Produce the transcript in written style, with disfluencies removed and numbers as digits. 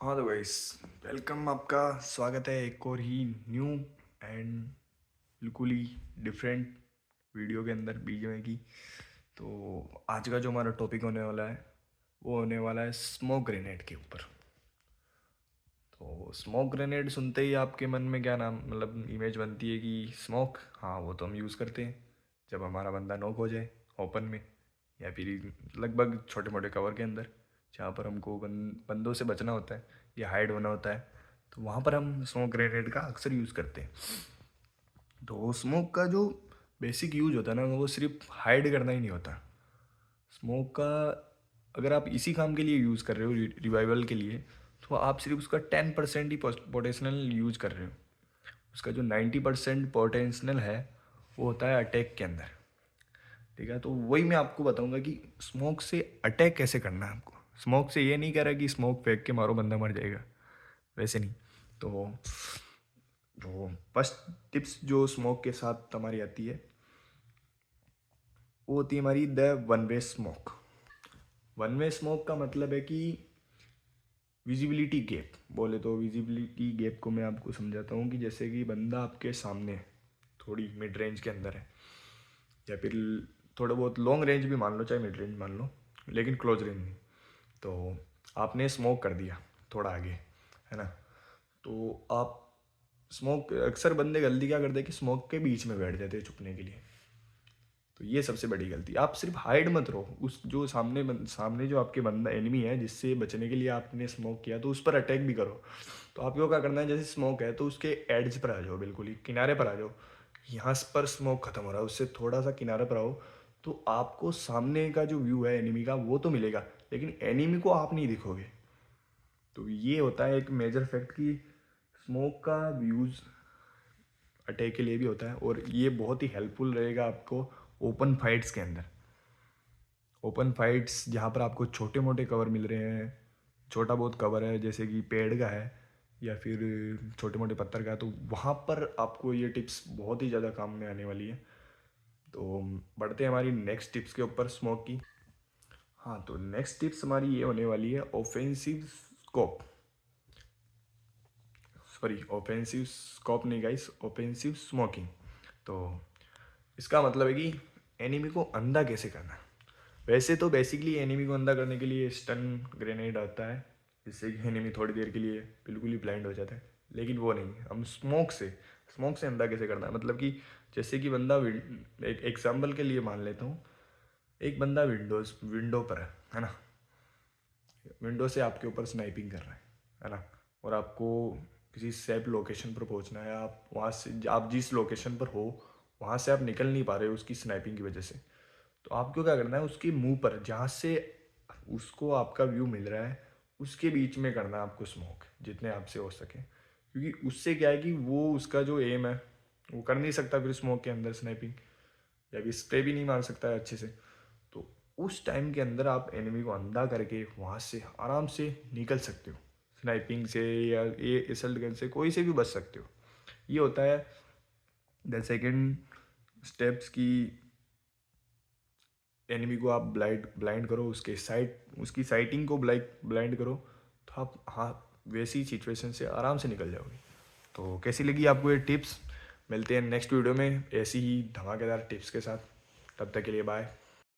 हाँ तो guys, welcome. आपका स्वागत है एक और ही न्यू एंड बिल्कुल ही डिफरेंट वीडियो के अंदर बीजेपी की। तो आज का जो हमारा टॉपिक होने वाला है वो होने वाला है स्मोक ग्रेनेड के ऊपर। तो स्मोक ग्रेनेड सुनते ही आपके मन में क्या नाम मतलब इमेज बनती है कि स्मोक, हाँ वो तो हम यूज़ करते हैं जब हमारा बंदा नॉक हो जाए ओपन में, या फिर लगभग छोटे मोटे कवर के अंदर जहाँ पर हमको बंदों से बचना होता है या हाइड होना होता है, तो वहाँ पर हम स्मोक ग्रेनेड का अक्सर यूज़ करते हैं। तो स्मोक का जो बेसिक यूज होता है ना, वो सिर्फ हाइड करना ही नहीं होता। स्मोक का अगर आप इसी काम के लिए यूज़ कर रहे हो, रिवाइवल के लिए, तो आप सिर्फ उसका 10% ही पोटेंशियल यूज कर रहे हो। उसका जो 90% पोटेंशियल है वो होता है अटैक के अंदर। ठीक है, तो वही मैं आपको बताऊंगा कि स्मोक से अटैक कैसे करना है आपको। स्मोक से ये नहीं कह रहा कि स्मोक फेंक के मारो बंदा मर जाएगा, वैसे नहीं। तो जो फर्स्ट टिप्स जो स्मोक के साथ हमारी आती है वो होती है हमारी the one way smoke. One way smoke का मतलब है कि विजिबिलिटी गैप। बोले तो विजिबिलिटी गैप को मैं आपको समझाता हूँ कि जैसे कि बंदा आपके सामने है, थोड़ी मिड रेंज के अंदर है, या फिर थोड़ा बहुत लॉन्ग रेंज भी मान लो, चाहे मिड रेंज मान लो, लेकिन क्लोज रेंज नहीं। तो आपने स्मोक कर दिया थोड़ा आगे, है ना। तो आप स्मोक, अक्सर बंदे गलती क्या करते हैं कि स्मोक के बीच में बैठ जाते हैं छुपने के लिए। तो ये सबसे बड़ी गलती। आप सिर्फ हाइड मत रहो, उस जो सामने जो आपके बंदा एनिमी है जिससे बचने के लिए आपने स्मोक किया, तो उस पर अटैक भी करो। तो आपको क्या करना है, जैसे स्मोक है तो उसके एड्ज पर आ जाओ, बिल्कुल ही किनारे पर आ जाओ। यहाँ पर स्मोक खत्म हो रहा है, उससे थोड़ा सा किनारे पर आओ, तो आपको सामने का जो व्यू है एनिमी का वो तो मिलेगा, लेकिन एनिमी को आप नहीं दिखोगे। तो ये होता है एक मेजर फैक्ट कि स्मोक का यूज़ अटैक के लिए भी होता है, और ये बहुत ही हेल्पफुल रहेगा आपको ओपन फाइट्स के अंदर। ओपन फाइट्स जहाँ पर आपको छोटे मोटे कवर मिल रहे हैं, छोटा बहुत कवर है जैसे कि पेड़ का है या फिर छोटे मोटे पत्थर का है, तो वहाँ पर आपको ये टिप्स बहुत ही ज़्यादा काम में आने वाली है। तो बढ़ते हैं हमारी नेक्स्ट टिप्स के ऊपर स्मोक की। हाँ, तो नेक्स्ट टिप्स हमारी ये होने वाली है offensive scope. Sorry, offensive scope नहीं गाइस, ऑफेंसिव स्मोकिंग। तो इसका मतलब है कि एनिमी को अंधा कैसे करना है। वैसे तो बेसिकली एनिमी को अंधा करने के लिए स्टन ग्रेनेड आता है, जिससे कि एनिमी थोड़ी देर के लिए बिल्कुल ही ब्लाइंड हो जाता है, लेकिन वो नहीं। हम स्मोक से अंधा कैसे करना है, मतलब कि जैसे कि बंदा एक एग्जाम्पल के लिए मान लेता हूँ, एक बंदा विंडो पर है ना, विंडो से आपके ऊपर स्नाइपिंग कर रहा है ना, और आपको किसी सेफ लोकेशन पर पहुंचना है। आप वहाँ से, आप जिस लोकेशन पर हो वहाँ से आप निकल नहीं पा रहे हो उसकी स्नाइपिंग की वजह से। तो आपको क्या करना है, उसके मुंह पर जहाँ से उसको आपका व्यू मिल रहा है उसके बीच में करना है आपको स्मोक, जितने आपसे हो सके। क्योंकि उससे क्या है कि वो उसका जो एम है वो कर नहीं सकता फिर स्मोक के अंदर स्नाइपिंग, या फिर स्प्रे भी नहीं मार सकता है अच्छे से। तो उस टाइम के अंदर आप एनिमी को अंधा करके वहाँ से आराम से निकल सकते हो, स्नाइपिंग से या ये असल्ट गन से कोई से भी बच सकते हो। ये होता है द सेकेंड स्टेप्स की। एनिमी को आप ब्लाइंड करो, उसकी साइटिंग को ब्लाइंड करो, तो आप हाँ वैसी सिचुएशन से आराम से निकल जाओगे। तो कैसी लगी आपको ये टिप्स। मिलते हैं नेक्स्ट वीडियो में ऐसी ही धमाकेदार टिप्स के साथ। तब तक के लिए बाय।